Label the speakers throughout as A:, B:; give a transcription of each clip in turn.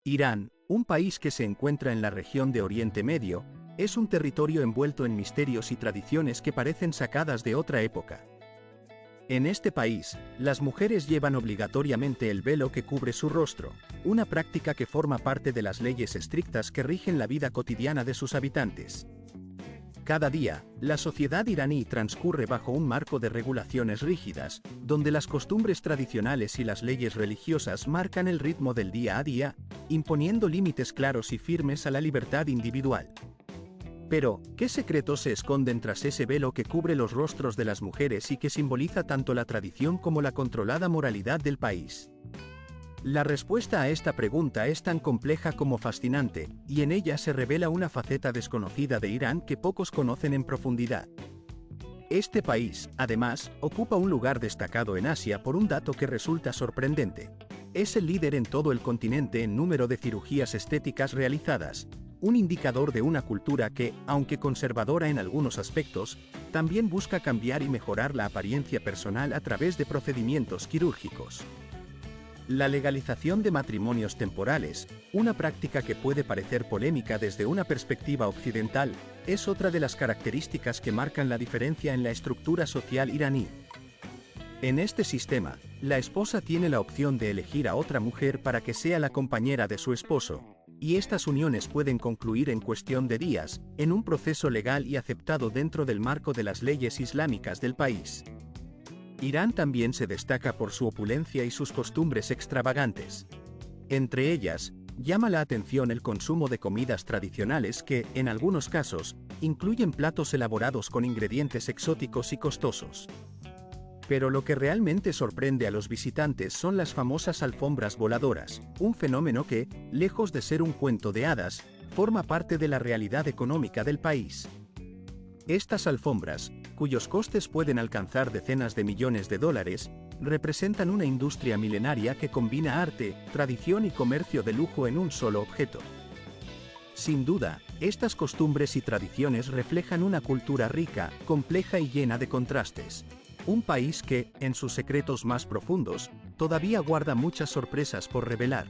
A: Irán, un país que se encuentra en la región de Oriente Medio, es un territorio envuelto en misterios y tradiciones que parecen sacadas de otra época. En este país, las mujeres llevan obligatoriamente el velo que cubre su rostro, una práctica que forma parte de las leyes estrictas que rigen la vida cotidiana de sus habitantes. Cada día, la sociedad iraní transcurre bajo un marco de regulaciones rígidas, donde las costumbres tradicionales y las leyes religiosas marcan el ritmo del día a día, imponiendo límites claros y firmes a la libertad individual. Pero, ¿qué secretos se esconden tras ese velo que cubre los rostros de las mujeres y que simboliza tanto la tradición como la controlada moralidad del país? La respuesta a esta pregunta es tan compleja como fascinante, y en ella se revela una faceta desconocida de Irán que pocos conocen en profundidad. Este país, además, ocupa un lugar destacado en Asia por un dato que resulta sorprendente. Es el líder en todo el continente en número de cirugías estéticas realizadas, un indicador de una cultura que, aunque conservadora en algunos aspectos, también busca cambiar y mejorar la apariencia personal a través de procedimientos quirúrgicos. La legalización de matrimonios temporales, una práctica que puede parecer polémica desde una perspectiva occidental, es otra de las características que marcan la diferencia en la estructura social iraní. En este sistema, la esposa tiene la opción de elegir a otra mujer para que sea la compañera de su esposo, y estas uniones pueden concluir en cuestión de días, en un proceso legal y aceptado dentro del marco de las leyes islámicas del país. Irán también se destaca por su opulencia y sus costumbres extravagantes. Entre ellas, llama la atención el consumo de comidas tradicionales que, en algunos casos, incluyen platos elaborados con ingredientes exóticos y costosos. Pero lo que realmente sorprende a los visitantes son las famosas alfombras voladoras, un fenómeno que, lejos de ser un cuento de hadas, forma parte de la realidad económica del país. Estas alfombras, cuyos costes pueden alcanzar decenas de millones de dólares, representan una industria milenaria que combina arte, tradición y comercio de lujo en un solo objeto. Sin duda, estas costumbres y tradiciones reflejan una cultura rica, compleja y llena de contrastes. Un país que, en sus secretos más profundos, todavía guarda muchas sorpresas por revelar.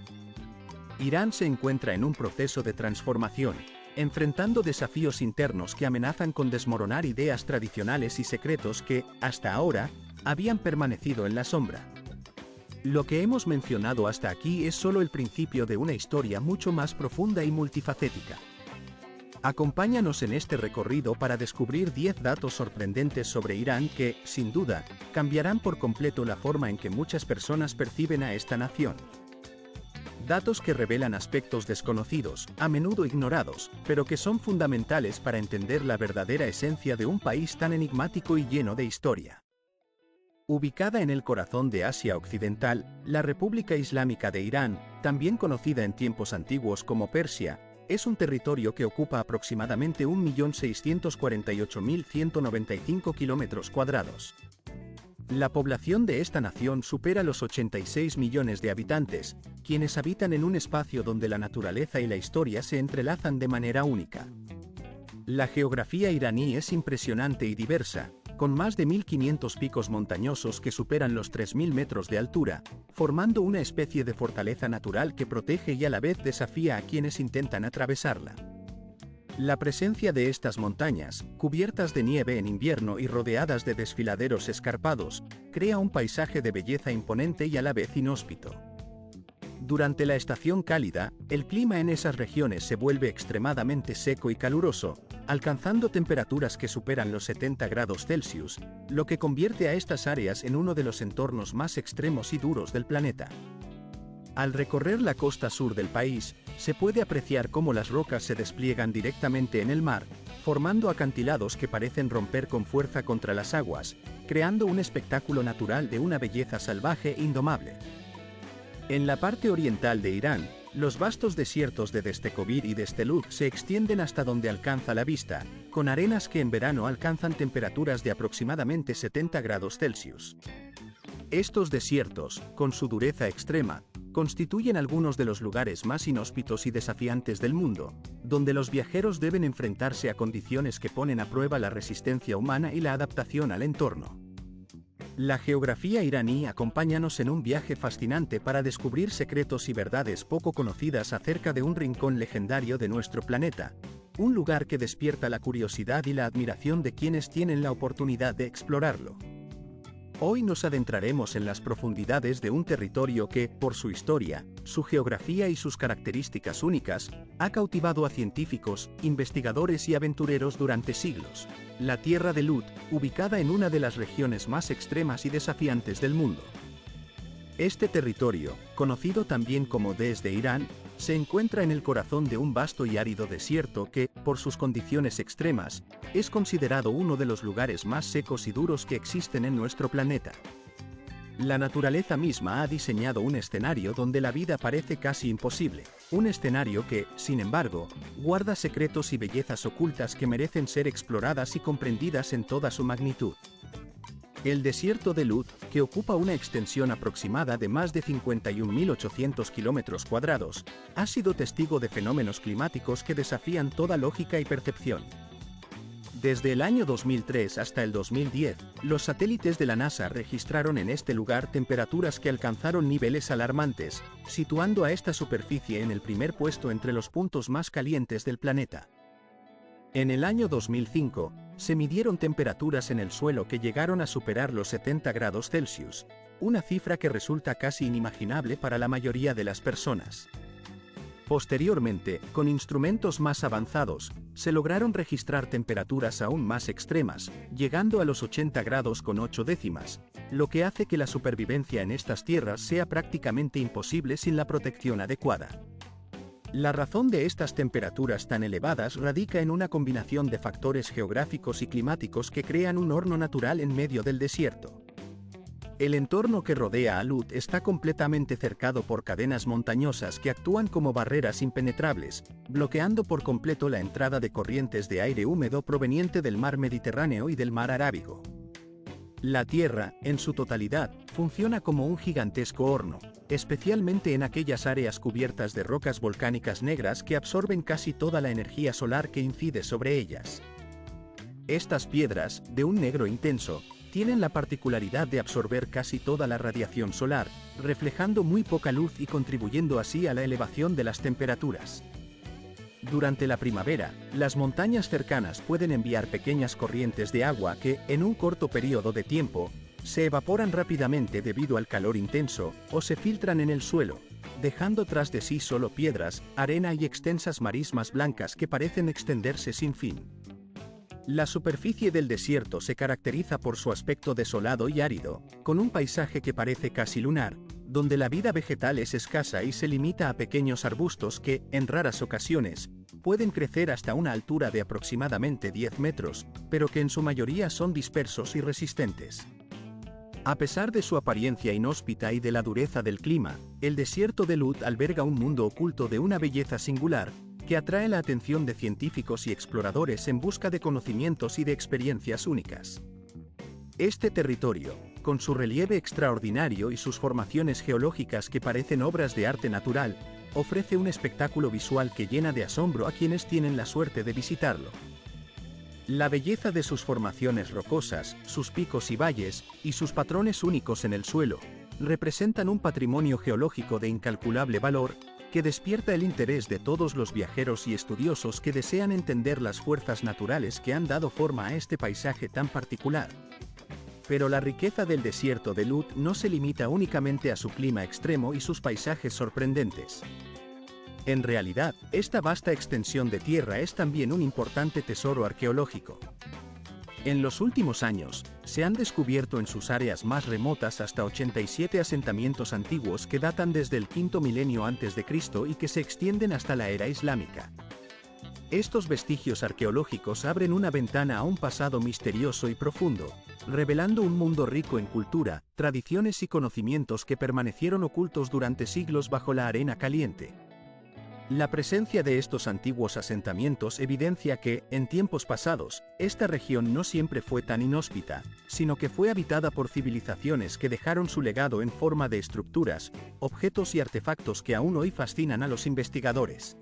A: Irán se encuentra en un proceso de transformación, enfrentando desafíos internos que amenazan con desmoronar ideas tradicionales y secretos que, hasta ahora, habían permanecido en la sombra. Lo que hemos mencionado hasta aquí es solo el principio de una historia mucho más profunda y multifacética. Acompáñanos en este recorrido para descubrir 10 datos sorprendentes sobre Irán que, sin duda, cambiarán por completo la forma en que muchas personas perciben a esta nación. Datos que revelan aspectos desconocidos, a menudo ignorados, pero que son fundamentales para entender la verdadera esencia de un país tan enigmático y lleno de historia. Ubicada en el corazón de Asia Occidental, la República Islámica de Irán, también conocida en tiempos antiguos como Persia, es un territorio que ocupa aproximadamente 1.648.195 kilómetros cuadrados. La población de esta nación supera los 86 millones de habitantes, quienes habitan en un espacio donde la naturaleza y la historia se entrelazan de manera única. La geografía iraní es impresionante y diversa, con más de 1.500 picos montañosos que superan los 3.000 metros de altura, formando una especie de fortaleza natural que protege y a la vez desafía a quienes intentan atravesarla. La presencia de estas montañas, cubiertas de nieve en invierno y rodeadas de desfiladeros escarpados, crea un paisaje de belleza imponente y a la vez inhóspito. Durante la estación cálida, el clima en esas regiones se vuelve extremadamente seco y caluroso, alcanzando temperaturas que superan los 70 grados Celsius, lo que convierte a estas áreas en uno de los entornos más extremos y duros del planeta. Al recorrer la costa sur del país, se puede apreciar cómo las rocas se despliegan directamente en el mar, formando acantilados que parecen romper con fuerza contra las aguas, creando un espectáculo natural de una belleza salvaje e indomable. En la parte oriental de Irán, los vastos desiertos de Destekovir y Destelud se extienden hasta donde alcanza la vista, con arenas que en verano alcanzan temperaturas de aproximadamente 70 grados Celsius. Estos desiertos, con su dureza extrema, constituyen algunos de los lugares más inhóspitos y desafiantes del mundo, donde los viajeros deben enfrentarse a condiciones que ponen a prueba la resistencia humana y la adaptación al entorno. La geografía iraní acompáñanos en un viaje fascinante para descubrir secretos y verdades poco conocidas acerca de un rincón legendario de nuestro planeta, un lugar que despierta la curiosidad y la admiración de quienes tienen la oportunidad de explorarlo. Hoy nos adentraremos en las profundidades de un territorio que, por su historia, su geografía y sus características únicas, ha cautivado a científicos, investigadores y aventureros durante siglos: la Tierra de Lut, ubicada en una de las regiones más extremas y desafiantes del mundo. Este territorio, conocido también como Desde Irán, se encuentra en el corazón de un vasto y árido desierto que, por sus condiciones extremas, es considerado uno de los lugares más secos y duros que existen en nuestro planeta. La naturaleza misma ha diseñado un escenario donde la vida parece casi imposible, un escenario que, sin embargo, guarda secretos y bellezas ocultas que merecen ser exploradas y comprendidas en toda su magnitud. El desierto de Lut, que ocupa una extensión aproximada de más de 51.800 kilómetros cuadrados, ha sido testigo de fenómenos climáticos que desafían toda lógica y percepción. Desde el año 2003 hasta el 2010, los satélites de la NASA registraron en este lugar temperaturas que alcanzaron niveles alarmantes, situando a esta superficie en el primer puesto entre los puntos más calientes del planeta. En el año 2005, se midieron temperaturas en el suelo que llegaron a superar los 70 grados Celsius, una cifra que resulta casi inimaginable para la mayoría de las personas. Posteriormente, con instrumentos más avanzados, se lograron registrar temperaturas aún más extremas, llegando a los 80 grados con 8 décimas, lo que hace que la supervivencia en estas tierras sea prácticamente imposible sin la protección adecuada. La razón de estas temperaturas tan elevadas radica en una combinación de factores geográficos y climáticos que crean un horno natural en medio del desierto. El entorno que rodea a Lut está completamente cercado por cadenas montañosas que actúan como barreras impenetrables, bloqueando por completo la entrada de corrientes de aire húmedo proveniente del mar Mediterráneo y del mar Arábigo. La Tierra, en su totalidad, funciona como un gigantesco horno, especialmente en aquellas áreas cubiertas de rocas volcánicas negras que absorben casi toda la energía solar que incide sobre ellas. Estas piedras, de un negro intenso, tienen la particularidad de absorber casi toda la radiación solar, reflejando muy poca luz y contribuyendo así a la elevación de las temperaturas. Durante la primavera, las montañas cercanas pueden enviar pequeñas corrientes de agua que, en un corto periodo de tiempo, se evaporan rápidamente debido al calor intenso, o se filtran en el suelo, dejando tras de sí solo piedras, arena y extensas marismas blancas que parecen extenderse sin fin. La superficie del desierto se caracteriza por su aspecto desolado y árido, con un paisaje que parece casi lunar, donde la vida vegetal es escasa y se limita a pequeños arbustos que, en raras ocasiones, pueden crecer hasta una altura de aproximadamente 10 metros, pero que en su mayoría son dispersos y resistentes. A pesar de su apariencia inhóspita y de la dureza del clima, el desierto de Lut alberga un mundo oculto de una belleza singular, que atrae la atención de científicos y exploradores en busca de conocimientos y de experiencias únicas. Este territorio, con su relieve extraordinario y sus formaciones geológicas que parecen obras de arte natural, ofrece un espectáculo visual que llena de asombro a quienes tienen la suerte de visitarlo. La belleza de sus formaciones rocosas, sus picos y valles, y sus patrones únicos en el suelo, representan un patrimonio geológico de incalculable valor, que despierta el interés de todos los viajeros y estudiosos que desean entender las fuerzas naturales que han dado forma a este paisaje tan particular. Pero la riqueza del desierto de Lut no se limita únicamente a su clima extremo y sus paisajes sorprendentes. En realidad, esta vasta extensión de tierra es también un importante tesoro arqueológico. En los últimos años, se han descubierto en sus áreas más remotas hasta 87 asentamientos antiguos que datan desde el quinto milenio antes de Cristo y que se extienden hasta la era islámica. Estos vestigios arqueológicos abren una ventana a un pasado misterioso y profundo, revelando un mundo rico en cultura, tradiciones y conocimientos que permanecieron ocultos durante siglos bajo la arena caliente. La presencia de estos antiguos asentamientos evidencia que, en tiempos pasados, esta región no siempre fue tan inhóspita, sino que fue habitada por civilizaciones que dejaron su legado en forma de estructuras, objetos y artefactos que aún hoy fascinan a los investigadores.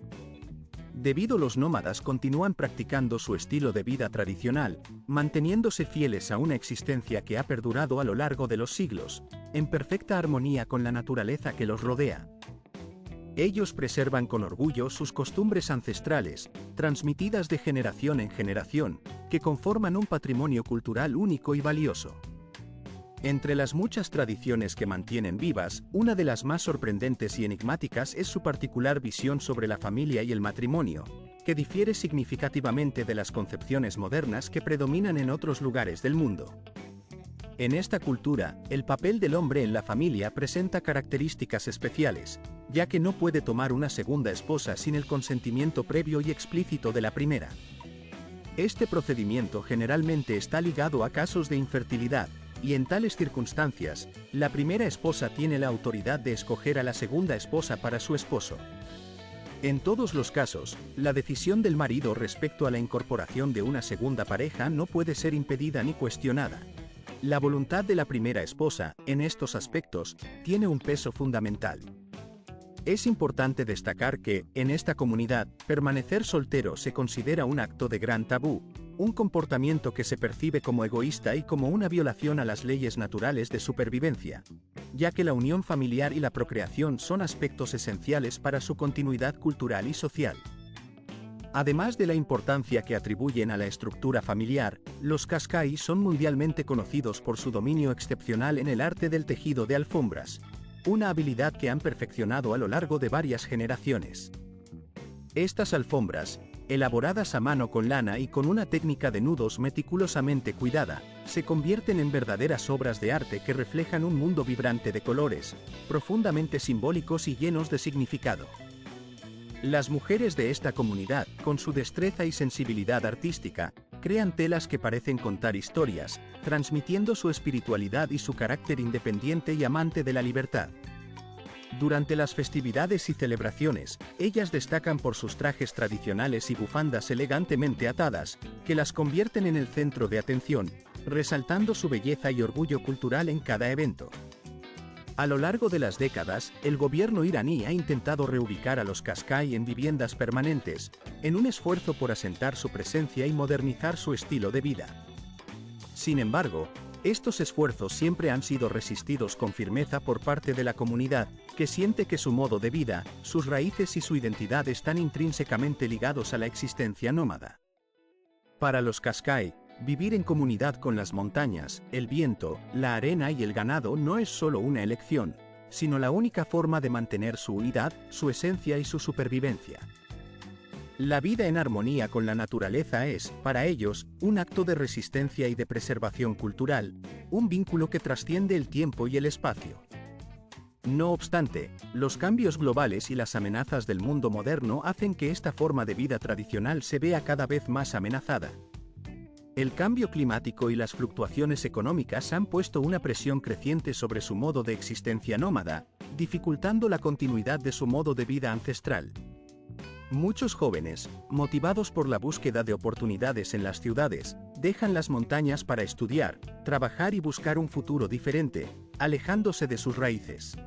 A: Debido los nómadas continúan practicando su estilo de vida tradicional, manteniéndose fieles a una existencia que ha perdurado a lo largo de los siglos, en perfecta armonía con la naturaleza que los rodea. Ellos preservan con orgullo sus costumbres ancestrales, transmitidas de generación en generación, que conforman un patrimonio cultural único y valioso. Entre las muchas tradiciones que mantienen vivas, una de las más sorprendentes y enigmáticas es su particular visión sobre la familia y el matrimonio, que difiere significativamente de las concepciones modernas que predominan en otros lugares del mundo. En esta cultura, el papel del hombre en la familia presenta características especiales, ya que no puede tomar una segunda esposa sin el consentimiento previo y explícito de la primera. Este procedimiento generalmente está ligado a casos de infertilidad, y en tales circunstancias, la primera esposa tiene la autoridad de escoger a la segunda esposa para su esposo. En todos los casos, la decisión del marido respecto a la incorporación de una segunda pareja no puede ser impedida ni cuestionada. La voluntad de la primera esposa, en estos aspectos, tiene un peso fundamental. Es importante destacar que, en esta comunidad, permanecer soltero se considera un acto de gran tabú, un comportamiento que se percibe como egoísta y como una violación a las leyes naturales de supervivencia, ya que la unión familiar y la procreación son aspectos esenciales para su continuidad cultural y social. Además de la importancia que atribuyen a la estructura familiar, los Qashqai son mundialmente conocidos por su dominio excepcional en el arte del tejido de alfombras, una habilidad que han perfeccionado a lo largo de varias generaciones. Estas alfombras, elaboradas a mano con lana y con una técnica de nudos meticulosamente cuidada, se convierten en verdaderas obras de arte que reflejan un mundo vibrante de colores, profundamente simbólicos y llenos de significado. Las mujeres de esta comunidad, con su destreza y sensibilidad artística, crean telas que parecen contar historias, transmitiendo su espiritualidad y su carácter independiente y amante de la libertad. Durante las festividades y celebraciones, ellas destacan por sus trajes tradicionales y bufandas elegantemente atadas, que las convierten en el centro de atención, resaltando su belleza y orgullo cultural en cada evento. A lo largo de las décadas, el gobierno iraní ha intentado reubicar a los Qashqai en viviendas permanentes, en un esfuerzo por asentar su presencia y modernizar su estilo de vida. Sin embargo, estos esfuerzos siempre han sido resistidos con firmeza por parte de la comunidad, que siente que su modo de vida, sus raíces y su identidad están intrínsecamente ligados a la existencia nómada. Para los Qashqai, vivir en comunidad con las montañas, el viento, la arena y el ganado no es solo una elección, sino la única forma de mantener su unidad, su esencia y su supervivencia. La vida en armonía con la naturaleza es, para ellos, un acto de resistencia y de preservación cultural, un vínculo que trasciende el tiempo y el espacio. No obstante, los cambios globales y las amenazas del mundo moderno hacen que esta forma de vida tradicional se vea cada vez más amenazada. El cambio climático y las fluctuaciones económicas han puesto una presión creciente sobre su modo de existencia nómada, dificultando la continuidad de su modo de vida ancestral. Muchos jóvenes, motivados por la búsqueda de oportunidades en las ciudades, dejan las montañas para estudiar, trabajar y buscar un futuro diferente, alejándose de sus raíces.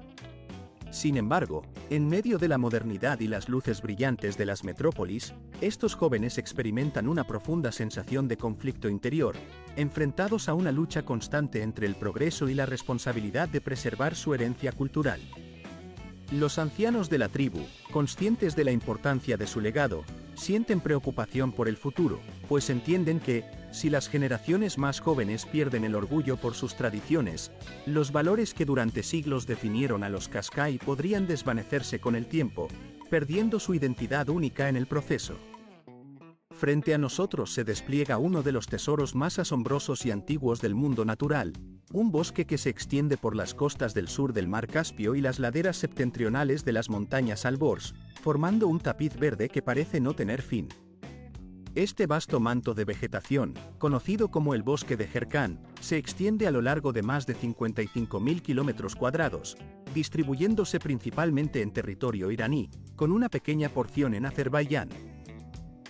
A: Sin embargo, en medio de la modernidad y las luces brillantes de las metrópolis, estos jóvenes experimentan una profunda sensación de conflicto interior, enfrentados a una lucha constante entre el progreso y la responsabilidad de preservar su herencia cultural. Los ancianos de la tribu, conscientes de la importancia de su legado, sienten preocupación por el futuro, pues entienden que, si las generaciones más jóvenes pierden el orgullo por sus tradiciones, los valores que durante siglos definieron a los Qashqai podrían desvanecerse con el tiempo, perdiendo su identidad única en el proceso. Frente a nosotros se despliega uno de los tesoros más asombrosos y antiguos del mundo natural, un bosque que se extiende por las costas del sur del mar Caspio y las laderas septentrionales de las montañas Alborz, formando un tapiz verde que parece no tener fin. Este vasto manto de vegetación, conocido como el bosque de Jerkán, se extiende a lo largo de más de 55.000 kilómetros cuadrados, distribuyéndose principalmente en territorio iraní, con una pequeña porción en Azerbaiyán.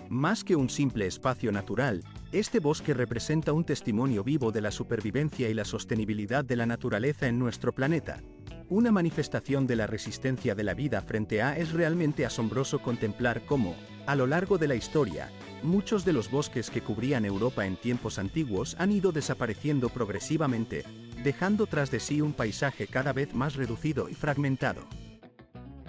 A: Más que un simple espacio natural, este bosque representa un testimonio vivo de la supervivencia y la sostenibilidad de la naturaleza en nuestro planeta. Una manifestación de la resistencia de la vida frente a. Es realmente asombroso contemplar cómo, A lo largo de la historia, muchos de los bosques que cubrían Europa en tiempos antiguos han ido desapareciendo progresivamente, dejando tras de sí un paisaje cada vez más reducido y fragmentado.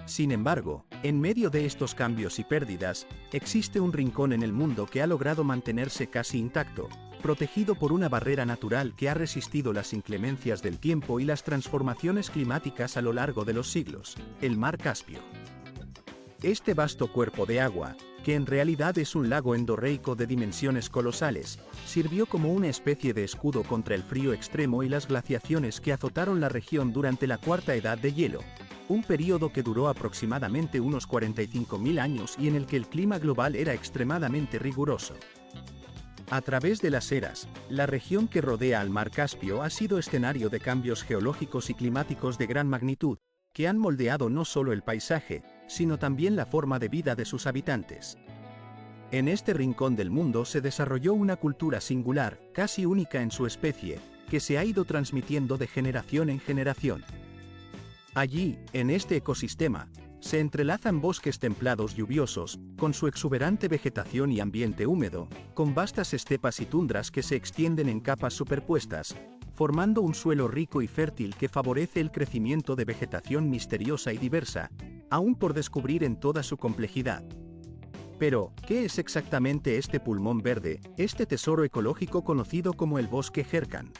A: Sin embargo, en medio de estos cambios y pérdidas, existe un rincón en el mundo que ha logrado mantenerse casi intacto, protegido por una barrera natural que ha resistido las inclemencias del tiempo y las transformaciones climáticas a lo largo de los siglos: el Mar Caspio. Este vasto cuerpo de agua, que en realidad es un lago endorreico de dimensiones colosales, sirvió como una especie de escudo contra el frío extremo y las glaciaciones que azotaron la región durante la Cuarta Edad de Hielo, un período que duró aproximadamente unos 45.000 años y en el que el clima global era extremadamente riguroso. A través de las eras, la región que rodea al Mar Caspio ha sido escenario de cambios geológicos y climáticos de gran magnitud, que han moldeado no solo el paisaje, sino también la forma de vida de sus habitantes. En este rincón del mundo se desarrolló una cultura singular, casi única en su especie, que se ha ido transmitiendo de generación en generación. Allí, en este ecosistema, se entrelazan bosques templados lluviosos, con su exuberante vegetación y ambiente húmedo, con vastas estepas y tundras que se extienden en capas superpuestas, formando un suelo rico y fértil que favorece el crecimiento de vegetación misteriosa y diversa, aún por descubrir en toda su complejidad. Pero, ¿qué es exactamente este pulmón verde, este tesoro ecológico conocido como el bosque Hērkan?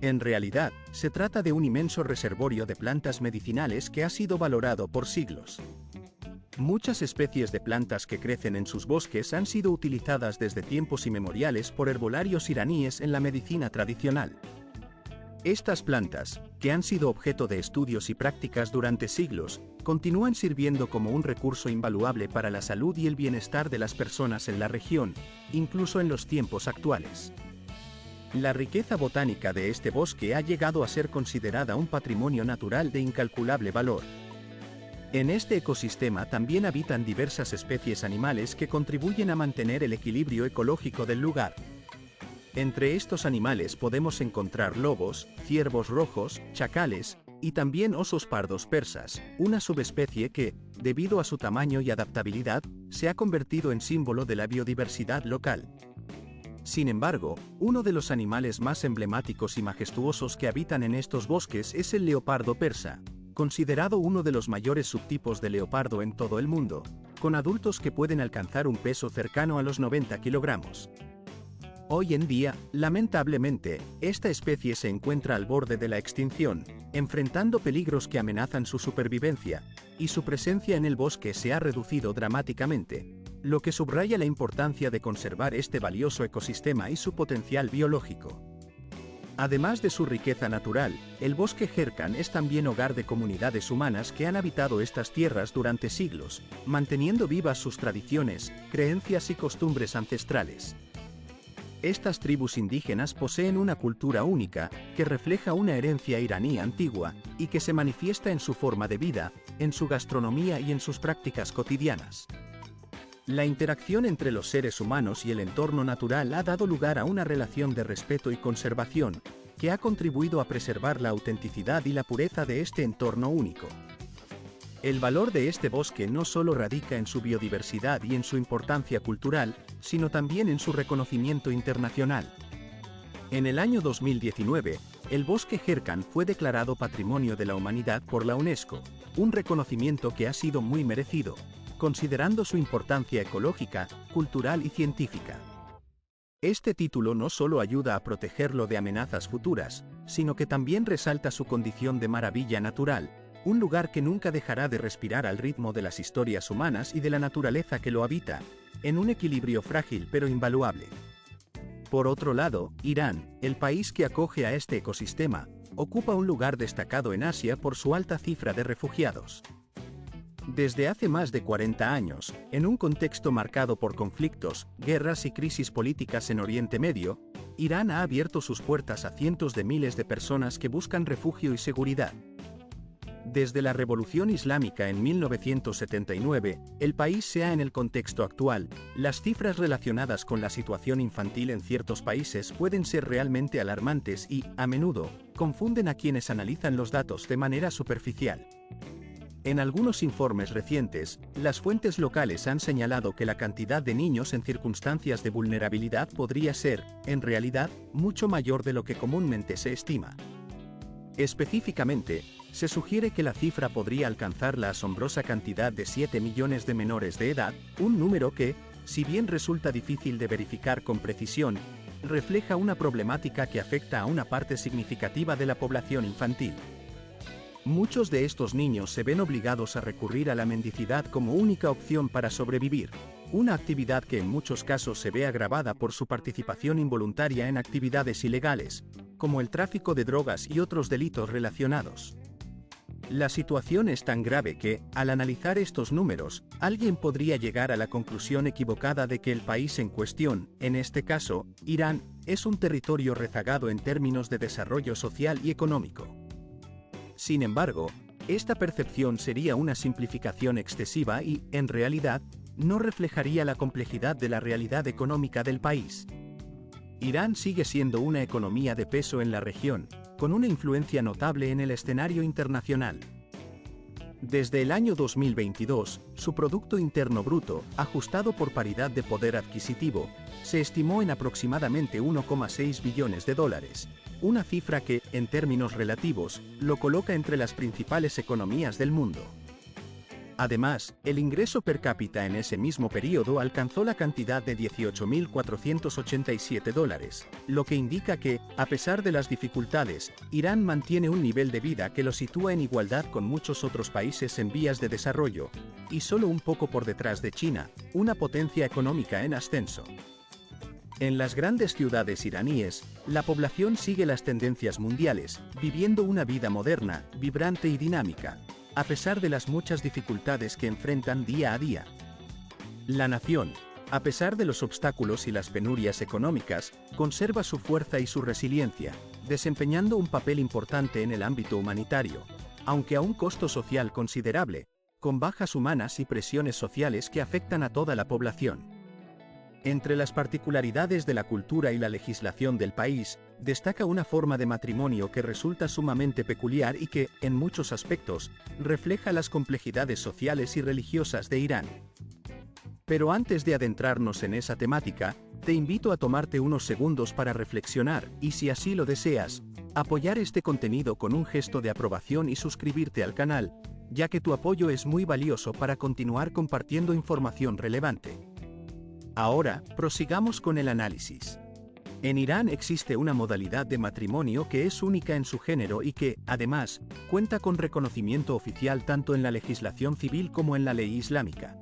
A: En realidad, se trata de un inmenso reservorio de plantas medicinales que ha sido valorado por siglos. Muchas especies de plantas que crecen en sus bosques han sido utilizadas desde tiempos inmemoriales por herbolarios iraníes en la medicina tradicional. Estas plantas, que han sido objeto de estudios y prácticas durante siglos, continúan sirviendo como un recurso invaluable para la salud y el bienestar de las personas en la región, incluso en los tiempos actuales. La riqueza botánica de este bosque ha llegado a ser considerada un patrimonio natural de incalculable valor. En este ecosistema también habitan diversas especies animales que contribuyen a mantener el equilibrio ecológico del lugar. Entre estos animales podemos encontrar lobos, ciervos rojos, chacales, y también osos pardos persas, una subespecie que, debido a su tamaño y adaptabilidad, se ha convertido en símbolo de la biodiversidad local. Sin embargo, uno de los animales más emblemáticos y majestuosos que habitan en estos bosques es el leopardo persa, considerado uno de los mayores subtipos de leopardo en todo el mundo, con adultos que pueden alcanzar un peso cercano a los 90 kilogramos. Hoy en día, lamentablemente, esta especie se encuentra al borde de la extinción, enfrentando peligros que amenazan su supervivencia, y su presencia en el bosque se ha reducido dramáticamente, lo que subraya la importancia de conservar este valioso ecosistema y su potencial biológico. Además de su riqueza natural, el bosque Hērkan es también hogar de comunidades humanas que han habitado estas tierras durante siglos, manteniendo vivas sus tradiciones, creencias y costumbres ancestrales. Estas tribus indígenas poseen una cultura única, que refleja una herencia iraní antigua, y que se manifiesta en su forma de vida, en su gastronomía y en sus prácticas cotidianas. La interacción entre los seres humanos y el entorno natural ha dado lugar a una relación de respeto y conservación, que ha contribuido a preservar la autenticidad y la pureza de este entorno único. El valor de este bosque no solo radica en su biodiversidad y en su importancia cultural, sino también en su reconocimiento internacional. En el año 2019, el bosque Hērkan fue declarado Patrimonio de la Humanidad por la UNESCO, un reconocimiento que ha sido muy merecido, considerando su importancia ecológica, cultural y científica. Este título no solo ayuda a protegerlo de amenazas futuras, sino que también resalta su condición de maravilla natural, un lugar que nunca dejará de respirar al ritmo de las historias humanas y de la naturaleza que lo habita, en un equilibrio frágil pero invaluable. Por otro lado, Irán, el país que acoge a este ecosistema, ocupa un lugar destacado en Asia por su alta cifra de refugiados. Desde hace más de 40 años, en un contexto marcado por conflictos, guerras y crisis políticas en Oriente Medio, Irán ha abierto sus puertas a cientos de miles de personas que buscan refugio y seguridad. Desde la Revolución Islámica en 1979, el país sea en el contexto actual, las cifras relacionadas con la situación infantil en ciertos países pueden ser realmente alarmantes y, a menudo, confunden a quienes analizan los datos de manera superficial. En algunos informes recientes, las fuentes locales han señalado que la cantidad de niños en circunstancias de vulnerabilidad podría ser, en realidad, mucho mayor de lo que comúnmente se estima. Específicamente, se sugiere que la cifra podría alcanzar la asombrosa cantidad de 7 millones de menores de edad, un número que, si bien resulta difícil de verificar con precisión, refleja una problemática que afecta a una parte significativa de la población infantil. Muchos de estos niños se ven obligados a recurrir a la mendicidad como única opción para sobrevivir, una actividad que en muchos casos se ve agravada por su participación involuntaria en actividades ilegales, como el tráfico de drogas y otros delitos relacionados. La situación es tan grave que, al analizar estos números, alguien podría llegar a la conclusión equivocada de que el país en cuestión, en este caso, Irán, es un territorio rezagado en términos de desarrollo social y económico. Sin embargo, esta percepción sería una simplificación excesiva y, en realidad, no reflejaría la complejidad de la realidad económica del país. Irán sigue siendo una economía de peso en la región, con una influencia notable en el escenario internacional. Desde el año 2022, su Producto Interno Bruto, ajustado por paridad de poder adquisitivo, se estimó en aproximadamente 1,6 billones de dólares, una cifra que, en términos relativos, lo coloca entre las principales economías del mundo. Además, el ingreso per cápita en ese mismo periodo alcanzó la cantidad de 18.487 dólares, lo que indica que, a pesar de las dificultades, Irán mantiene un nivel de vida que lo sitúa en igualdad con muchos otros países en vías de desarrollo, y solo un poco por detrás de China, una potencia económica en ascenso. En las grandes ciudades iraníes, la población sigue las tendencias mundiales, viviendo una vida moderna, vibrante y dinámica, a pesar de las muchas dificultades que enfrentan día a día. La nación, a pesar de los obstáculos y las penurias económicas, conserva su fuerza y su resiliencia, desempeñando un papel importante en el ámbito humanitario, aunque a un costo social considerable, con bajas humanas y presiones sociales que afectan a toda la población. Entre las particularidades de la cultura y la legislación del país, destaca una forma de matrimonio que resulta sumamente peculiar y que, en muchos aspectos, refleja las complejidades sociales y religiosas de Irán. Pero antes de adentrarnos en esa temática, te invito a tomarte unos segundos para reflexionar y, si así lo deseas, apoyar este contenido con un gesto de aprobación y suscribirte al canal, ya que tu apoyo es muy valioso para continuar compartiendo información relevante. Ahora, prosigamos con el análisis. En Irán existe una modalidad de matrimonio que es única en su género y que, además, cuenta con reconocimiento oficial tanto en la legislación civil como en la ley islámica.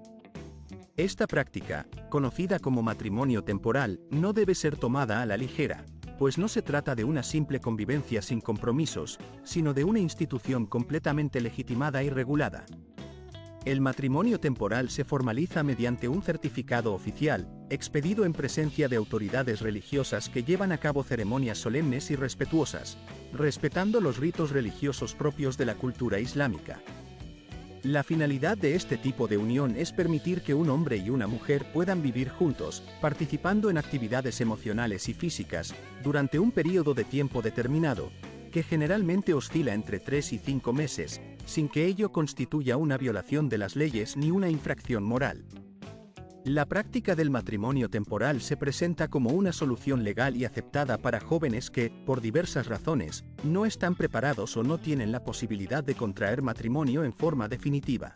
A: Esta práctica, conocida como matrimonio temporal, no debe ser tomada a la ligera, pues no se trata de una simple convivencia sin compromisos, sino de una institución completamente legitimada y regulada. El matrimonio temporal se formaliza mediante un certificado oficial, expedido en presencia de autoridades religiosas que llevan a cabo ceremonias solemnes y respetuosas, respetando los ritos religiosos propios de la cultura islámica. La finalidad de este tipo de unión es permitir que un hombre y una mujer puedan vivir juntos, participando en actividades emocionales y físicas, durante un periodo de tiempo determinado, que generalmente oscila entre 3 y 5 meses, sin que ello constituya una violación de las leyes ni una infracción moral. La práctica del matrimonio temporal se presenta como una solución legal y aceptada para jóvenes que, por diversas razones, no están preparados o no tienen la posibilidad de contraer matrimonio en forma definitiva.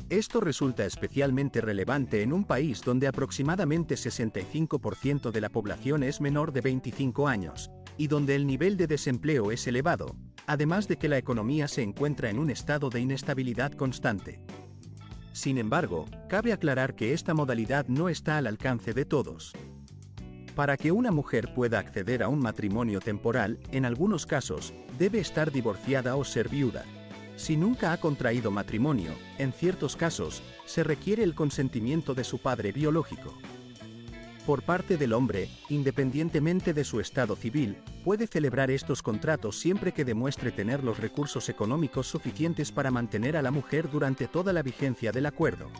A: Esto resulta especialmente relevante en un país donde aproximadamente 65% de la población es menor de 25 años, y donde el nivel de desempleo es elevado, además de que la economía se encuentra en un estado de inestabilidad constante. Sin embargo, cabe aclarar que esta modalidad no está al alcance de todos. Para que una mujer pueda acceder a un matrimonio temporal, en algunos casos, debe estar divorciada o ser viuda. Si nunca ha contraído matrimonio, en ciertos casos, se requiere el consentimiento de su padre biológico. Por parte del hombre, independientemente de su estado civil, puede celebrar estos contratos siempre que demuestre tener los recursos económicos suficientes para mantener a la mujer durante toda la vigencia del acuerdo.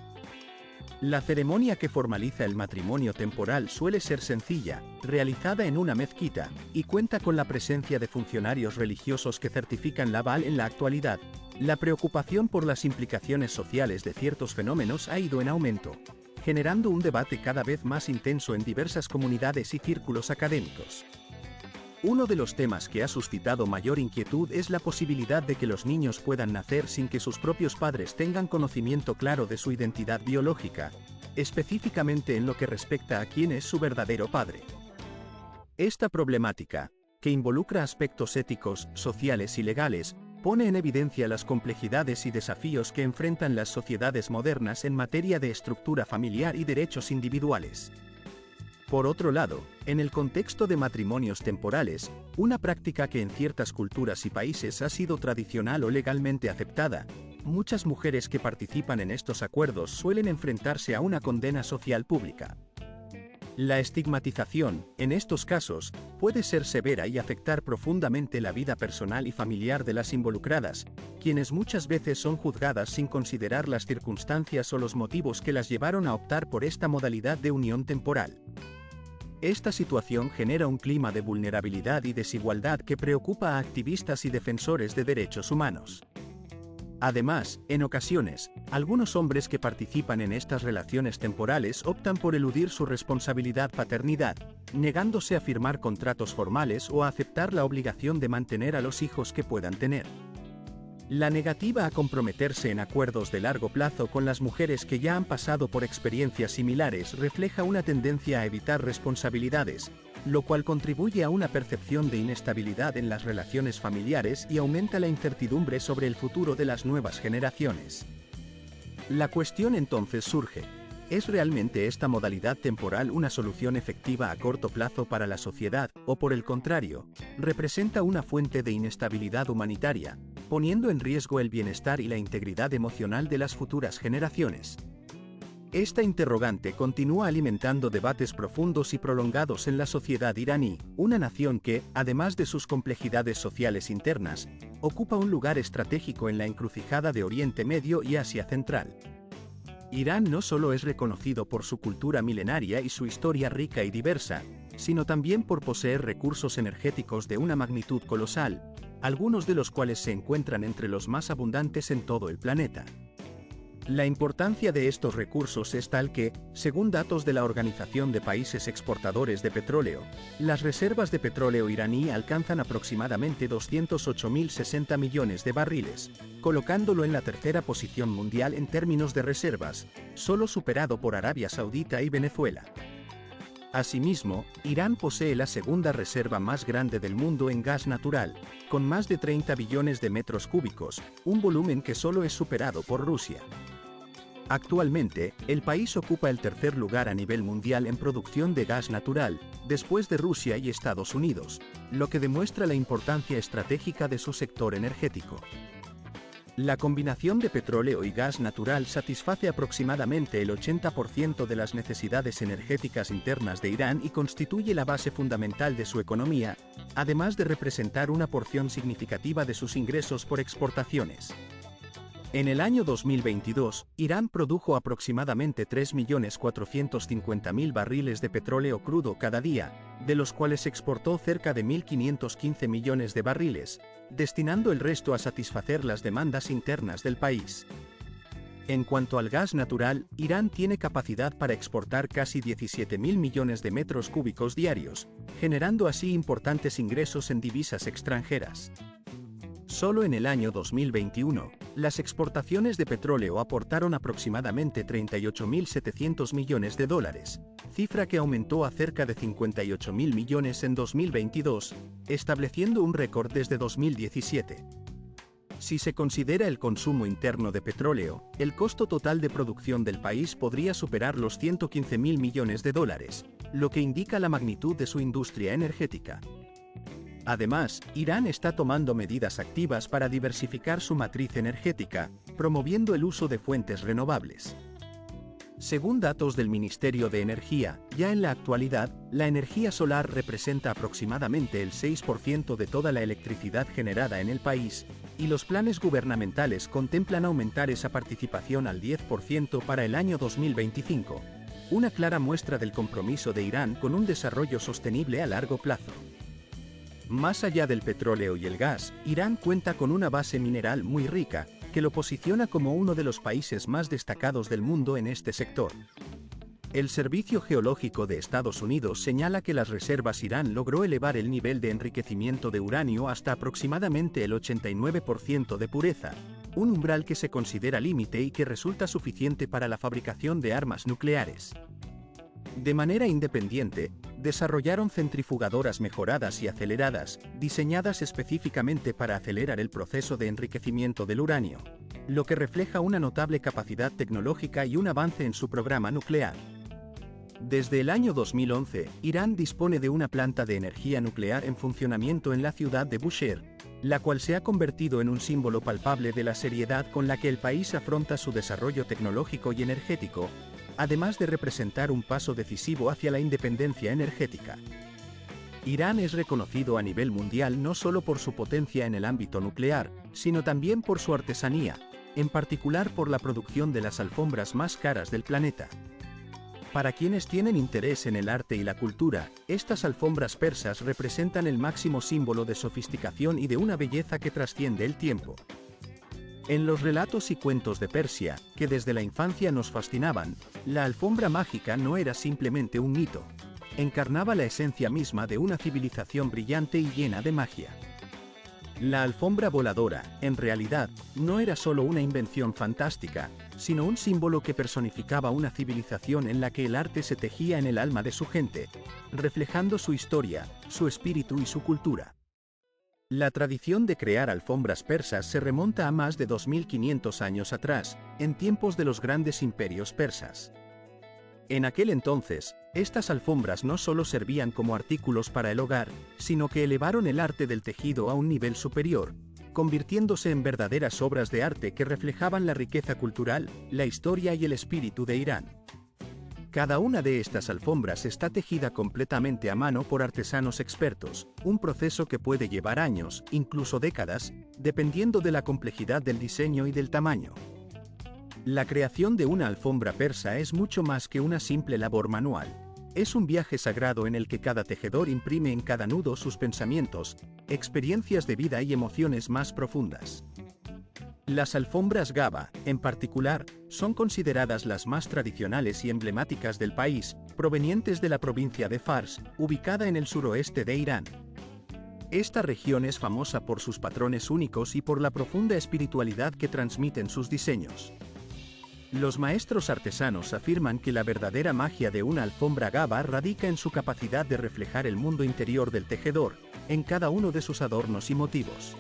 A: La ceremonia que formaliza el matrimonio temporal suele ser sencilla, realizada en una mezquita, y cuenta con la presencia de funcionarios religiosos que certifican la aval en la actualidad. La preocupación por las implicaciones sociales de ciertos fenómenos ha ido en aumento, generando un debate cada vez más intenso en diversas comunidades y círculos académicos. Uno de los temas que ha suscitado mayor inquietud es la posibilidad de que los niños puedan nacer sin que sus propios padres tengan conocimiento claro de su identidad biológica, específicamente en lo que respecta a quién es su verdadero padre. Esta problemática, que involucra aspectos éticos, sociales y legales, pone en evidencia las complejidades y desafíos que enfrentan las sociedades modernas en materia de estructura familiar y derechos individuales. Por otro lado, en el contexto de matrimonios temporales, una práctica que en ciertas culturas y países ha sido tradicional o legalmente aceptada, muchas mujeres que participan en estos acuerdos suelen enfrentarse a una condena social pública. La estigmatización, en estos casos, puede ser severa y afectar profundamente la vida personal y familiar de las involucradas, quienes muchas veces son juzgadas sin considerar las circunstancias o los motivos que las llevaron a optar por esta modalidad de unión temporal. Esta situación genera un clima de vulnerabilidad y desigualdad que preocupa a activistas y defensores de derechos humanos. Además, en ocasiones, algunos hombres que participan en estas relaciones temporales optan por eludir su responsabilidad paternidad, negándose a firmar contratos formales o a aceptar la obligación de mantener a los hijos que puedan tener. La negativa a comprometerse en acuerdos de largo plazo con las mujeres que ya han pasado por experiencias similares refleja una tendencia a evitar responsabilidades, lo cual contribuye a una percepción de inestabilidad en las relaciones familiares y aumenta la incertidumbre sobre el futuro de las nuevas generaciones. La cuestión entonces surge: ¿es realmente esta modalidad temporal una solución efectiva a corto plazo para la sociedad, o por el contrario, representa una fuente de inestabilidad humanitaria, poniendo en riesgo el bienestar y la integridad emocional de las futuras generaciones? Esta interrogante continúa alimentando debates profundos y prolongados en la sociedad iraní, una nación que, además de sus complejidades sociales internas, ocupa un lugar estratégico en la encrucijada de Oriente Medio y Asia Central. Irán no solo es reconocido por su cultura milenaria y su historia rica y diversa, sino también por poseer recursos energéticos de una magnitud colosal, algunos de los cuales se encuentran entre los más abundantes en todo el planeta. La importancia de estos recursos es tal que, según datos de la Organización de Países Exportadores de Petróleo, las reservas de petróleo iraní alcanzan aproximadamente 208.060 millones de barriles, colocándolo en la tercera posición mundial en términos de reservas, solo superado por Arabia Saudita y Venezuela. Asimismo, Irán posee la segunda reserva más grande del mundo en gas natural, con más de 30 billones de metros cúbicos, un volumen que solo es superado por Rusia. Actualmente, el país ocupa el tercer lugar a nivel mundial en producción de gas natural, después de Rusia y Estados Unidos, lo que demuestra la importancia estratégica de su sector energético. La combinación de petróleo y gas natural satisface aproximadamente el 80% de las necesidades energéticas internas de Irán y constituye la base fundamental de su economía, además de representar una porción significativa de sus ingresos por exportaciones. En el año 2022, Irán produjo aproximadamente 3.450.000 barriles de petróleo crudo cada día, de los cuales exportó cerca de 1.515 millones de barriles, destinando el resto a satisfacer las demandas internas del país. En cuanto al gas natural, Irán tiene capacidad para exportar casi 17.000 millones de metros cúbicos diarios, generando así importantes ingresos en divisas extranjeras. Solo en el año 2021, las exportaciones de petróleo aportaron aproximadamente 38.700 millones de dólares, cifra que aumentó a cerca de 58.000 millones en 2022, estableciendo un récord desde 2017. Si se considera el consumo interno de petróleo, el costo total de producción del país podría superar los 115.000 millones de dólares, lo que indica la magnitud de su industria energética. Además, Irán está tomando medidas activas para diversificar su matriz energética, promoviendo el uso de fuentes renovables. Según datos del Ministerio de Energía, ya en la actualidad, la energía solar representa aproximadamente el 6% de toda la electricidad generada en el país, y los planes gubernamentales contemplan aumentar esa participación al 10% para el año 2025, una clara muestra del compromiso de Irán con un desarrollo sostenible a largo plazo. Más allá del petróleo y el gas, Irán cuenta con una base mineral muy rica, que lo posiciona como uno de los países más destacados del mundo en este sector. El Servicio Geológico de Estados Unidos señala que las reservas Irán logró elevar el nivel de enriquecimiento de uranio hasta aproximadamente el 89% de pureza, un umbral que se considera límite y que resulta suficiente para la fabricación de armas nucleares. De manera independiente, desarrollaron centrifugadoras mejoradas y aceleradas, diseñadas específicamente para acelerar el proceso de enriquecimiento del uranio, lo que refleja una notable capacidad tecnológica y un avance en su programa nuclear. Desde el año 2011, Irán dispone de una planta de energía nuclear en funcionamiento en la ciudad de Bushehr, la cual se ha convertido en un símbolo palpable de la seriedad con la que el país afronta su desarrollo tecnológico y energético, además de representar un paso decisivo hacia la independencia energética. Irán es reconocido a nivel mundial no solo por su potencia en el ámbito nuclear, sino también por su artesanía, en particular por la producción de las alfombras más caras del planeta. Para quienes tienen interés en el arte y la cultura, estas alfombras persas representan el máximo símbolo de sofisticación y de una belleza que trasciende el tiempo. En los relatos y cuentos de Persia, que desde la infancia nos fascinaban, la alfombra mágica no era simplemente un mito. Encarnaba la esencia misma de una civilización brillante y llena de magia. La alfombra voladora, en realidad, no era solo una invención fantástica, sino un símbolo que personificaba una civilización en la que el arte se tejía en el alma de su gente, reflejando su historia, su espíritu y su cultura. La tradición de crear alfombras persas se remonta a más de 2500 años atrás, en tiempos de los grandes imperios persas. En aquel entonces, estas alfombras no solo servían como artículos para el hogar, sino que elevaron el arte del tejido a un nivel superior, convirtiéndose en verdaderas obras de arte que reflejaban la riqueza cultural, la historia y el espíritu de Irán. Cada una de estas alfombras está tejida completamente a mano por artesanos expertos, un proceso que puede llevar años, incluso décadas, dependiendo de la complejidad del diseño y del tamaño. La creación de una alfombra persa es mucho más que una simple labor manual. Es un viaje sagrado en el que cada tejedor imprime en cada nudo sus pensamientos, experiencias de vida y emociones más profundas. Las alfombras Gaba, en particular, son consideradas las más tradicionales y emblemáticas del país, provenientes de la provincia de Fars, ubicada en el suroeste de Irán. Esta región es famosa por sus patrones únicos y por la profunda espiritualidad que transmiten sus diseños. Los maestros artesanos afirman que la verdadera magia de una alfombra Gaba radica en su capacidad de reflejar el mundo interior del tejedor, en cada uno de sus adornos y motivos.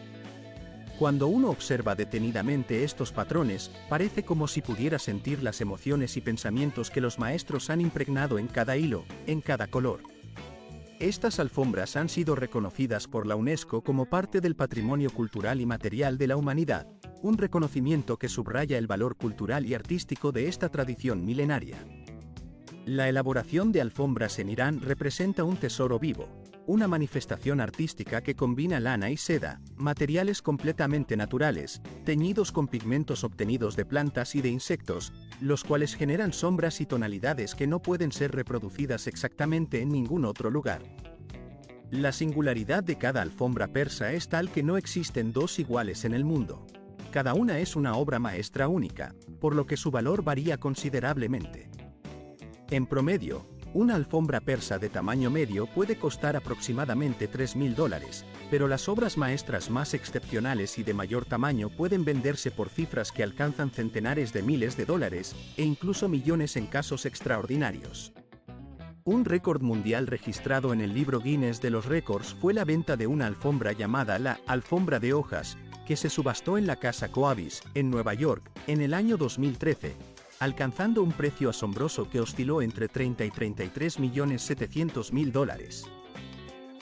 A: Cuando uno observa detenidamente estos patrones, parece como si pudiera sentir las emociones y pensamientos que los maestros han impregnado en cada hilo, en cada color. Estas alfombras han sido reconocidas por la UNESCO como parte del patrimonio cultural y material de la humanidad, un reconocimiento que subraya el valor cultural y artístico de esta tradición milenaria. La elaboración de alfombras en Irán representa un tesoro vivo, una manifestación artística que combina lana y seda, materiales completamente naturales, teñidos con pigmentos obtenidos de plantas y de insectos, los cuales generan sombras y tonalidades que no pueden ser reproducidas exactamente en ningún otro lugar. La singularidad de cada alfombra persa es tal que no existen dos iguales en el mundo. Cada una es una obra maestra única, por lo que su valor varía considerablemente. En promedio, una alfombra persa de tamaño medio puede costar aproximadamente $3.000, pero las obras maestras más excepcionales y de mayor tamaño pueden venderse por cifras que alcanzan centenares de miles de dólares, e incluso millones en casos extraordinarios. Un récord mundial registrado en el libro Guinness de los récords fue la venta de una alfombra llamada la alfombra de hojas, que se subastó en la Casa Coavis, en Nueva York, en el año 2013, alcanzando un precio asombroso que osciló entre 30 y $33.700.000.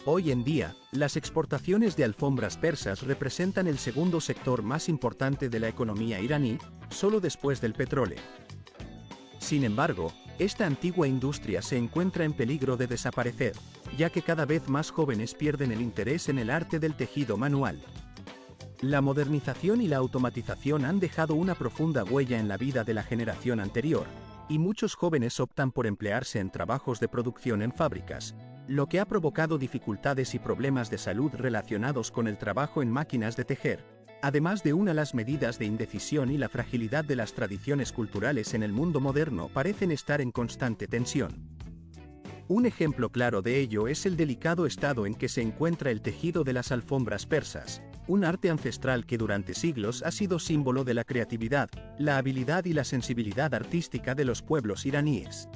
A: Hoy en día, las exportaciones de alfombras persas representan el segundo sector más importante de la economía iraní, solo después del petróleo. Sin embargo, esta antigua industria se encuentra en peligro de desaparecer, ya que cada vez más jóvenes pierden el interés en el arte del tejido manual. La modernización y la automatización han dejado una profunda huella en la vida de la generación anterior, y muchos jóvenes optan por emplearse en trabajos de producción en fábricas, lo que ha provocado dificultades y problemas de salud relacionados con el trabajo en máquinas de tejer, además de las medidas de indecisión y la fragilidad de las tradiciones culturales en el mundo moderno parecen estar en constante tensión. Un ejemplo claro de ello es el delicado estado en que se encuentra el tejido de las alfombras persas, un arte ancestral que durante siglos ha sido símbolo de la creatividad, la habilidad y la sensibilidad artística de los pueblos iraníes.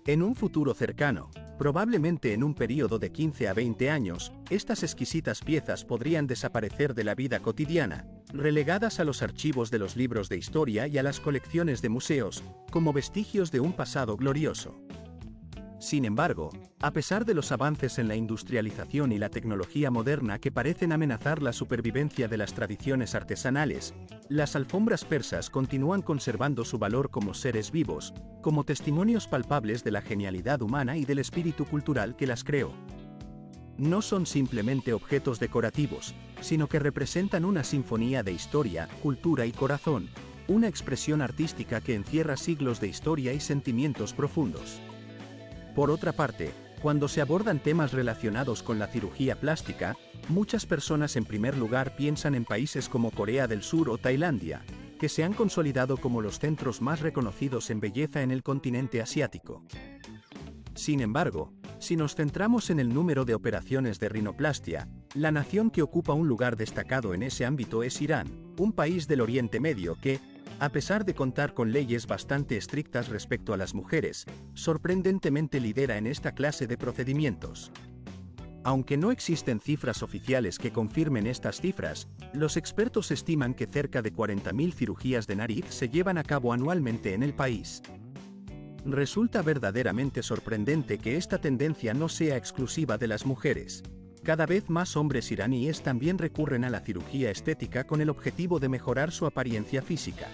A: En un futuro cercano, probablemente en un período de 15 a 20 años, estas exquisitas piezas podrían desaparecer de la vida cotidiana, relegadas a los archivos de los libros de historia y a las colecciones de museos, como vestigios de un pasado glorioso. Sin embargo, a pesar de los avances en la industrialización y la tecnología moderna que parecen amenazar la supervivencia de las tradiciones artesanales, las alfombras persas continúan conservando su valor como seres vivos, como testimonios palpables de la genialidad humana y del espíritu cultural que las creó. No son simplemente objetos decorativos, sino que representan una sinfonía de historia, cultura y corazón, una expresión artística que encierra siglos de historia y sentimientos profundos. Por otra parte, cuando se abordan temas relacionados con la cirugía plástica, muchas personas en primer lugar piensan en países como Corea del Sur o Tailandia, que se han consolidado como los centros más reconocidos en belleza en el continente asiático. Sin embargo, si nos centramos en el número de operaciones de rinoplastia, la nación que ocupa un lugar destacado en ese ámbito es Irán, un país del Oriente Medio que, a pesar de contar con leyes bastante estrictas respecto a las mujeres, sorprendentemente lidera en esta clase de procedimientos. Aunque no existen cifras oficiales que confirmen estas cifras, los expertos estiman que cerca de 40.000 cirugías de nariz se llevan a cabo anualmente en el país. Resulta verdaderamente sorprendente que esta tendencia no sea exclusiva de las mujeres. Cada vez más hombres iraníes también recurren a la cirugía estética con el objetivo de mejorar su apariencia física.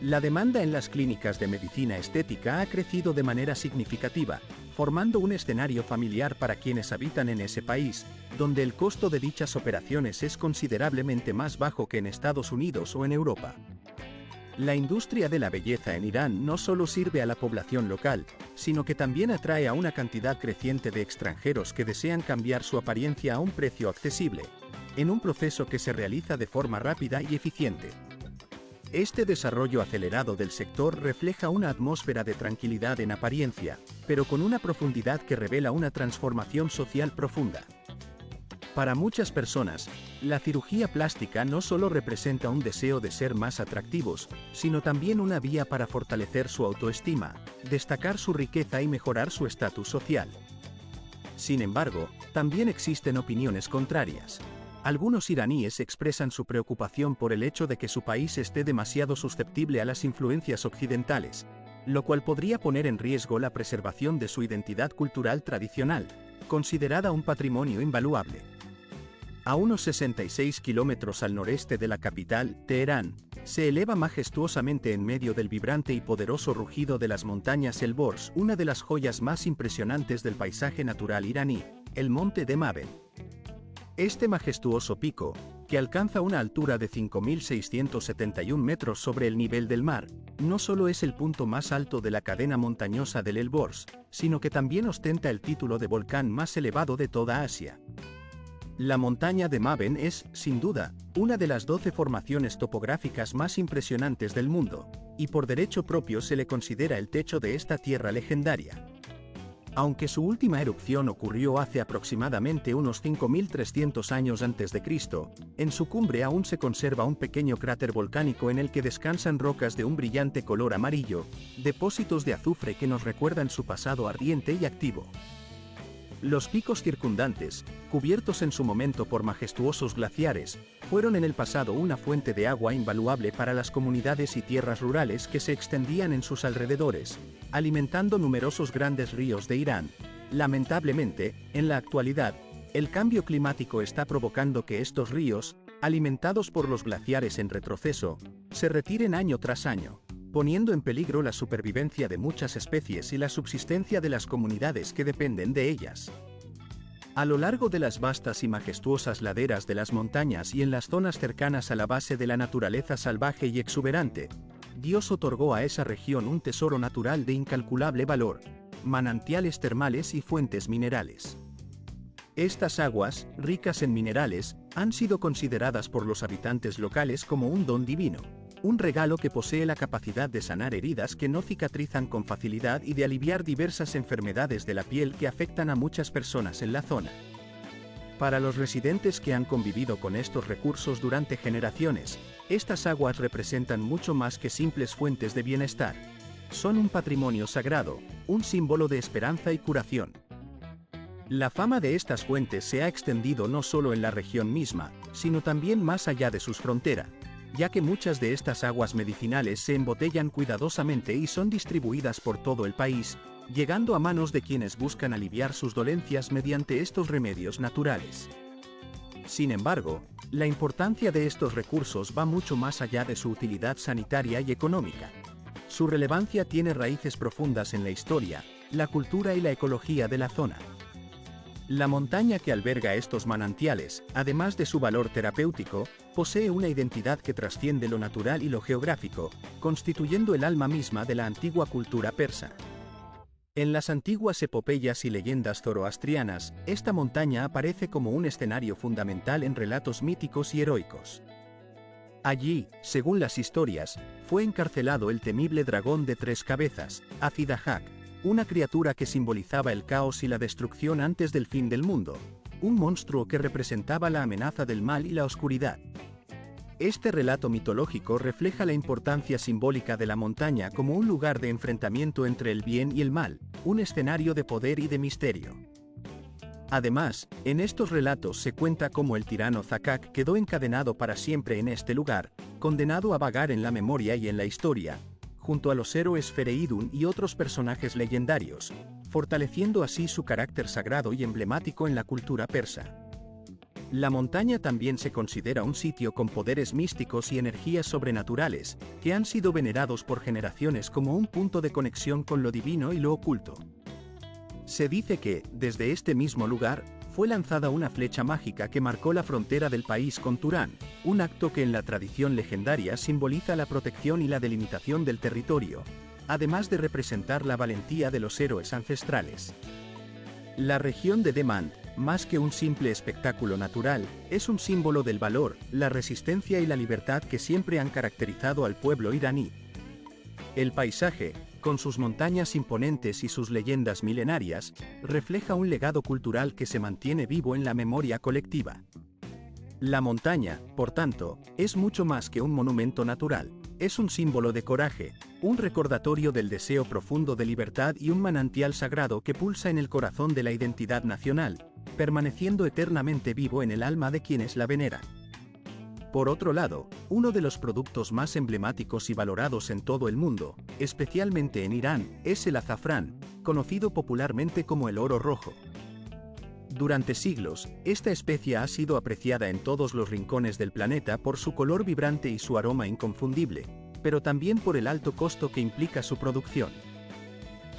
A: La demanda en las clínicas de medicina estética ha crecido de manera significativa, formando un escenario familiar para quienes habitan en ese país, donde el costo de dichas operaciones es considerablemente más bajo que en Estados Unidos o en Europa. La industria de la belleza en Irán no solo sirve a la población local, sino que también atrae a una cantidad creciente de extranjeros que desean cambiar su apariencia a un precio accesible, en un proceso que se realiza de forma rápida y eficiente. Este desarrollo acelerado del sector refleja una atmósfera de tranquilidad en apariencia, pero con una profundidad que revela una transformación social profunda. Para muchas personas, la cirugía plástica no solo representa un deseo de ser más atractivos, sino también una vía para fortalecer su autoestima, destacar su riqueza y mejorar su estatus social. Sin embargo, también existen opiniones contrarias. Algunos iraníes expresan su preocupación por el hecho de que su país esté demasiado susceptible a las influencias occidentales, lo cual podría poner en riesgo la preservación de su identidad cultural tradicional, considerada un patrimonio invaluable. A unos 66 kilómetros al noreste de la capital, Teherán, se eleva majestuosamente en medio del vibrante y poderoso rugido de las montañas Elborz, una de las joyas más impresionantes del paisaje natural iraní, el monte de Maven. Este majestuoso pico, que alcanza una altura de 5.671 metros sobre el nivel del mar, no solo es el punto más alto de la cadena montañosa del Elborz, sino que también ostenta el título de volcán más elevado de toda Asia. La montaña de Maven es, sin duda, una de las 12 formaciones topográficas más impresionantes del mundo, y por derecho propio se le considera el techo de esta tierra legendaria. Aunque su última erupción ocurrió hace aproximadamente unos 5.300 años antes de Cristo, en su cumbre aún se conserva un pequeño cráter volcánico en el que descansan rocas de un brillante color amarillo, depósitos de azufre que nos recuerdan su pasado ardiente y activo. Los picos circundantes, cubiertos en su momento por majestuosos glaciares, fueron en el pasado una fuente de agua invaluable para las comunidades y tierras rurales que se extendían en sus alrededores, alimentando numerosos grandes ríos de Irán. Lamentablemente, en la actualidad, el cambio climático está provocando que estos ríos, alimentados por los glaciares en retroceso, se retiren año tras año, poniendo en peligro la supervivencia de muchas especies y la subsistencia de las comunidades que dependen de ellas. A lo largo de las vastas y majestuosas laderas de las montañas y en las zonas cercanas a la base de la naturaleza salvaje y exuberante, Dios otorgó a esa región un tesoro natural de incalculable valor, manantiales termales y fuentes minerales. Estas aguas, ricas en minerales, han sido consideradas por los habitantes locales como un don divino, un regalo que posee la capacidad de sanar heridas que no cicatrizan con facilidad y de aliviar diversas enfermedades de la piel que afectan a muchas personas en la zona. Para los residentes que han convivido con estos recursos durante generaciones, estas aguas representan mucho más que simples fuentes de bienestar. Son un patrimonio sagrado, un símbolo de esperanza y curación. La fama de estas fuentes se ha extendido no solo en la región misma, sino también más allá de sus fronteras, ya que muchas de estas aguas medicinales se embotellan cuidadosamente y son distribuidas por todo el país, llegando a manos de quienes buscan aliviar sus dolencias mediante estos remedios naturales. Sin embargo, la importancia de estos recursos va mucho más allá de su utilidad sanitaria y económica. Su relevancia tiene raíces profundas en la historia, la cultura y la ecología de la zona. La montaña que alberga estos manantiales, además de su valor terapéutico, posee una identidad que trasciende lo natural y lo geográfico, constituyendo el alma misma de la antigua cultura persa. En las antiguas epopeyas y leyendas zoroastrianas, esta montaña aparece como un escenario fundamental en relatos míticos y heroicos. Allí, según las historias, fue encarcelado el temible dragón de 3 cabezas, Acidajak, una criatura que simbolizaba el caos y la destrucción antes del fin del mundo, un monstruo que representaba la amenaza del mal y la oscuridad. Este relato mitológico refleja la importancia simbólica de la montaña como un lugar de enfrentamiento entre el bien y el mal, un escenario de poder y de misterio. Además, en estos relatos se cuenta cómo el tirano Zakak quedó encadenado para siempre en este lugar, condenado a vagar en la memoria y en la historia, junto a los héroes Fereidun y otros personajes legendarios, fortaleciendo así su carácter sagrado y emblemático en la cultura persa. La montaña también se considera un sitio con poderes místicos y energías sobrenaturales, que han sido venerados por generaciones como un punto de conexión con lo divino y lo oculto. Se dice que, desde este mismo lugar, fue lanzada una flecha mágica que marcó la frontera del país con Turán, un acto que en la tradición legendaria simboliza la protección y la delimitación del territorio, además de representar la valentía de los héroes ancestrales. La región de Demant, más que un simple espectáculo natural, es un símbolo del valor, la resistencia y la libertad que siempre han caracterizado al pueblo iraní. El paisaje, con sus montañas imponentes y sus leyendas milenarias, refleja un legado cultural que se mantiene vivo en la memoria colectiva. La montaña, por tanto, es mucho más que un monumento natural, es un símbolo de coraje, un recordatorio del deseo profundo de libertad y un manantial sagrado que pulsa en el corazón de la identidad nacional, permaneciendo eternamente vivo en el alma de quienes la veneran. Por otro lado, uno de los productos más emblemáticos y valorados en todo el mundo, especialmente en Irán, es el azafrán, conocido popularmente como el oro rojo. Durante siglos, esta especia ha sido apreciada en todos los rincones del planeta por su color vibrante y su aroma inconfundible, pero también por el alto costo que implica su producción.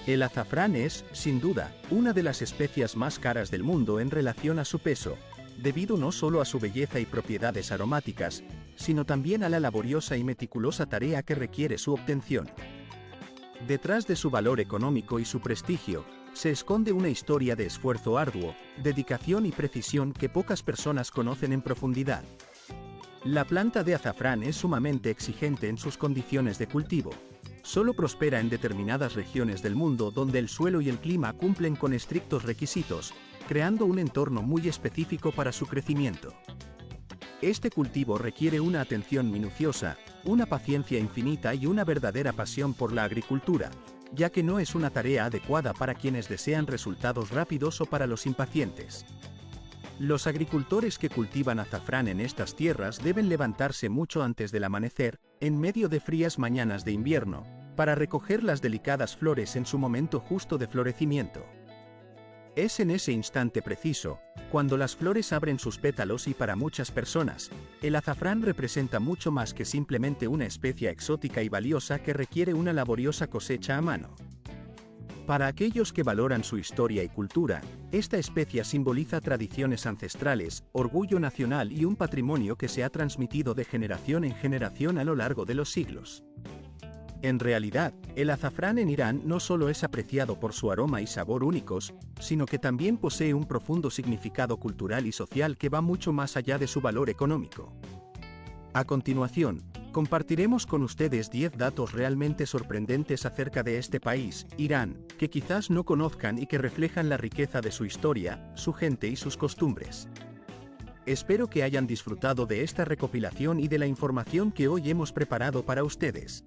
A: El azafrán es, sin duda, una de las especias más caras del mundo en relación a su peso, debido no solo a su belleza y propiedades aromáticas, sino también a la laboriosa y meticulosa tarea que requiere su obtención. Detrás de su valor económico y su prestigio, se esconde una historia de esfuerzo arduo, dedicación y precisión que pocas personas conocen en profundidad. La planta de azafrán es sumamente exigente en sus condiciones de cultivo. Solo prospera en determinadas regiones del mundo donde el suelo y el clima cumplen con estrictos requisitos, creando un entorno muy específico para su crecimiento. Este cultivo requiere una atención minuciosa, una paciencia infinita y una verdadera pasión por la agricultura, ya que no es una tarea adecuada para quienes desean resultados rápidos o para los impacientes. Los agricultores que cultivan azafrán en estas tierras deben levantarse mucho antes del amanecer, en medio de frías mañanas de invierno, para recoger las delicadas flores en su momento justo de florecimiento. Es en ese instante preciso, cuando las flores abren sus pétalos y para muchas personas, el azafrán representa mucho más que simplemente una especia exótica y valiosa que requiere una laboriosa cosecha a mano. Para aquellos que valoran su historia y cultura, esta especia simboliza tradiciones ancestrales, orgullo nacional y un patrimonio que se ha transmitido de generación en generación a lo largo de los siglos. En realidad, el azafrán en Irán no solo es apreciado por su aroma y sabor únicos, sino que también posee un profundo significado cultural y social que va mucho más allá de su valor económico. A continuación, compartiremos con ustedes 10 datos realmente sorprendentes acerca de este país, Irán, que quizás no conozcan y que reflejan la riqueza de su historia, su gente y sus costumbres. Espero que hayan disfrutado de esta recopilación y de la información que hoy hemos preparado para ustedes.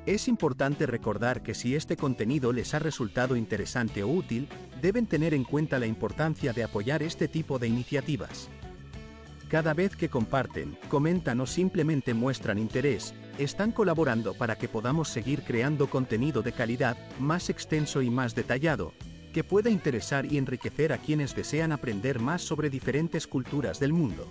A: Es importante recordar que si este contenido les ha resultado interesante o útil, deben tener en cuenta la importancia de apoyar este tipo de iniciativas. Cada vez que comparten, comentan o simplemente muestran interés, están colaborando para que podamos seguir creando contenido de calidad, más extenso y más detallado, que pueda interesar y enriquecer a quienes desean aprender más sobre diferentes culturas del mundo.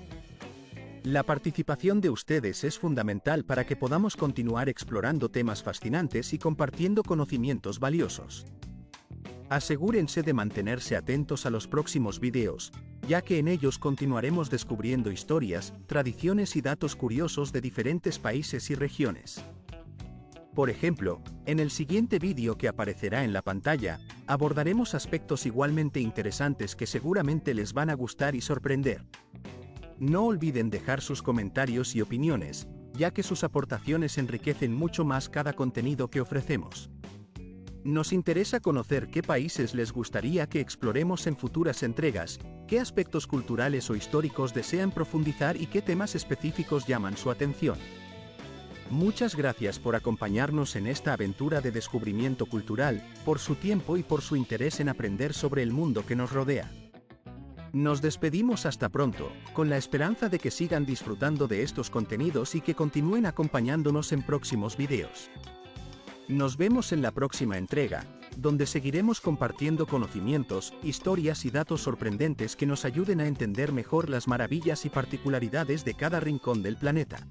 A: La participación de ustedes es fundamental para que podamos continuar explorando temas fascinantes y compartiendo conocimientos valiosos. Asegúrense de mantenerse atentos a los próximos videos, ya que en ellos continuaremos descubriendo historias, tradiciones y datos curiosos de diferentes países y regiones. Por ejemplo, en el siguiente vídeo que aparecerá en la pantalla, abordaremos aspectos igualmente interesantes que seguramente les van a gustar y sorprender. No olviden dejar sus comentarios y opiniones, ya que sus aportaciones enriquecen mucho más cada contenido que ofrecemos. Nos interesa conocer qué países les gustaría que exploremos en futuras entregas, qué aspectos culturales o históricos desean profundizar y qué temas específicos llaman su atención. Muchas gracias por acompañarnos en esta aventura de descubrimiento cultural, por su tiempo y por su interés en aprender sobre el mundo que nos rodea. Nos despedimos hasta pronto, con la esperanza de que sigan disfrutando de estos contenidos y que continúen acompañándonos en próximos videos. Nos vemos en la próxima entrega, donde seguiremos compartiendo conocimientos, historias y datos sorprendentes que nos ayuden a entender mejor las maravillas y particularidades de cada rincón del planeta.